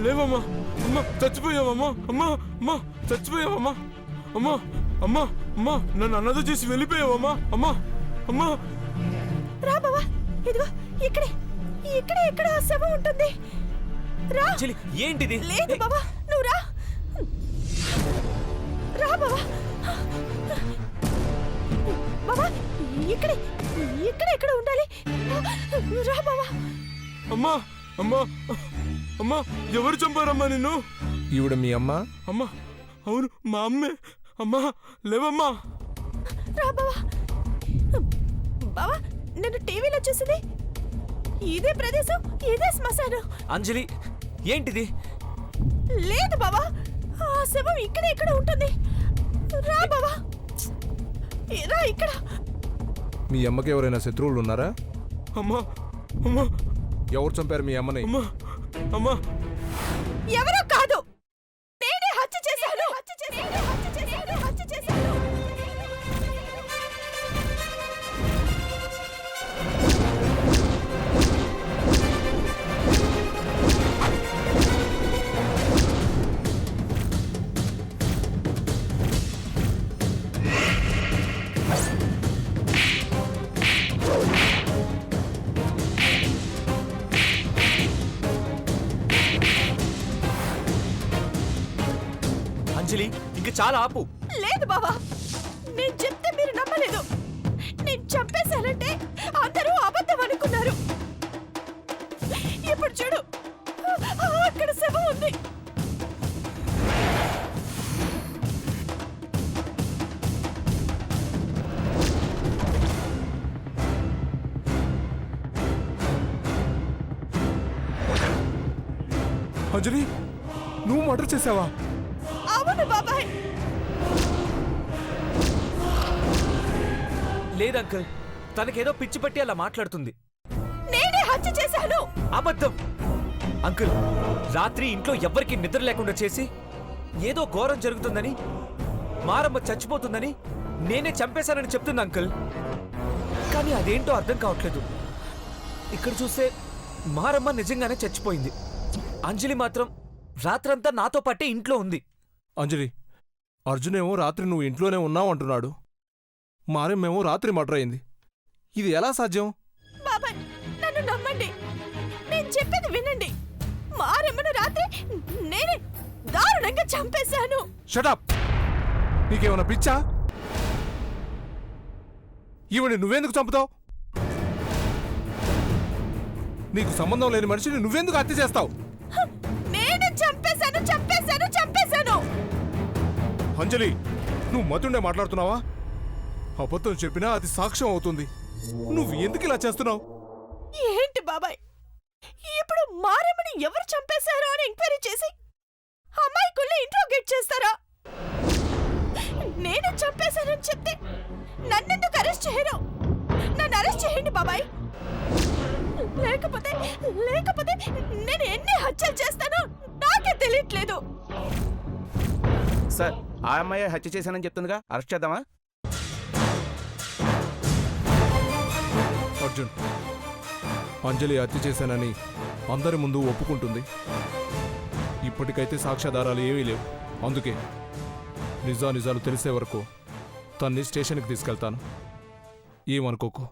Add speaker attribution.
Speaker 1: లేవమ్మా. అమ్మా చచ్చిపోయావమ్మా. అమ్మా అమ్మా చచ్చిపోయావమ్మా. అమ్మా అమ్మా అమ్మా నన్ను అన్నదో చేసి వెళ్ళిపోయావమ్మా. అమ్మా అమ్మా.
Speaker 2: రా బావా, ఇదిగో ఇక్కడే ఇక్కడే ఎక్కడ శవం ఉంటుంది. రా.
Speaker 3: ఏంటిది?
Speaker 2: లేదు బావా, నువ్వు రా. రా బావా. బావా ఇక్కడే ఇక్కడే ఎక్కడ ఉండాలి. రా బావా.
Speaker 1: అమ్మా అమ్మా అమ్మా ఎవరు చంపారమ్మా నిన్ను?
Speaker 4: ఈవిడ మీ అమ్మ?
Speaker 1: అమ్మా అవును మా అమ్మే. అమ్మా లేవమ్మా.
Speaker 2: రా బావా. బావా నన్ను టీవీలో చూసింది ఇదే ప్రదేశం, ఇదే శ్మశానం.
Speaker 3: అంజలి ఏంటిది?
Speaker 2: లేదు బావా, ఆ శవం ఇక్కడే ఇక్కడ ఉంటుంది. రా బావా, రా ఇక్కడ.
Speaker 4: మీ అమ్మకి ఎవరైనా శత్రువులు ఉన్నారా?
Speaker 1: అమ్మా అమ్మా.
Speaker 4: ఎవరు చంపారు మీ అమ్మని?
Speaker 1: అమ్మా అమ్మా.
Speaker 2: ఎవరో కాదు, నేనే హత్య చేశాను. హత్య చేశాను. హత్య చేశాను. హత్య చేశాను.
Speaker 3: అంజలి ఇంక చాలా ఆపు.
Speaker 2: లేదు బావా, నేను చెప్తే మీరు నమ్మలేదు. నేను చంపేశానంటే అందరూ అబద్ధం అనుకున్నారు. ఇప్పుడు చూడు, అక్కడ శవం ఉంది.
Speaker 4: అంజలి నువ్వు మర్డర్ చేసావా?
Speaker 2: అవును బాబాయ్.
Speaker 3: లేదు అంకుల్, తనకేదో పిచ్చి పట్టి అలా మాట్లాడుతుంది.
Speaker 2: నేనే హత్య చేశాను.
Speaker 3: అబద్ధం అంకుల్. రాత్రి ఇంట్లో ఎవ్వరికి నిద్ర లేకుండా చేసి ఏదో ఘోరం జరుగుతుందని, మారమ్మ చచ్చిపోతుందని నేనే చంపేశానని చెప్తుంది అంకుల్. కానీ అదేంటో అర్థం కావట్లేదు. ఇక్కడ చూస్తే మారమ్మ నిజంగానే చచ్చిపోయింది. అంజలి మాత్రం రాత్రంతా నాతో పాటే ఇంట్లో ఉంది.
Speaker 4: అంజలి, అర్జునేమో రాత్రి నువ్వు ఇంట్లోనే ఉన్నావు అంటున్నాడు. మారేమేమో రాత్రి మర్డర్ అయింది. ఇది ఎలా సాధ్యం?
Speaker 2: బాబాయ్ నన్ను నమ్మండి, నేను చెప్పేది వినండి. మారమ్మను రాత్రి నేనే దారుణంగా చంపేశాను.
Speaker 4: షటప్! నీకేమైనా పిచ్చా? ఈవిని నువ్వెందుకు చంపుతావు? నీకు సంబంధం లేని మనిషిని నువ్వెందుకు హత్య చేస్తావు?
Speaker 2: నేను చంపేశాను చంపేశాను చంపేశాను.
Speaker 4: అంజలి, నువ్వు మతుండే మాట్లాడుతున్నావా? అబద్ధం చెప్పినా అది సాక్ష్యం అవుతుంది. నువ్వు ఎందుకు ఇలా చేస్తున్నావు?
Speaker 2: ఏంటి బాబాయ్, ఇప్పుడు మారమ్మని ఎవరు చంపేశారో అని ఎంక్వైరీ చేసి అమ్మాయికుల్ని ఇంట్రోగేట్ చేస్తారా? నేను చంపేశానని చెప్తే నన్నెందుకు అరెస్ట్ చేయరు? నన్ను అరెస్ట్ చేయండి బాబాయ్. లేకపోతే లేకపోతే నేను ఎన్ని హత్యలు చేస్తానో నాకే తెలియట్లేదు.
Speaker 5: సార్, ఆ అమ్మాయి హత్య చేశానని చెప్తుందిగా, అరెస్ట్ చేద్దామా?
Speaker 4: అర్జున్, అంజలి హత్య చేశానని అందరి ముందు ఒప్పుకుంటుంది. ఇప్పటికైతే సాక్ష్యాధారాలు ఏమీ లేవు. అందుకే నిజాలు తెలిసే వరకు తన్ని స్టేషన్కి తీసుకెళ్తాను. ఏమనుకోకు.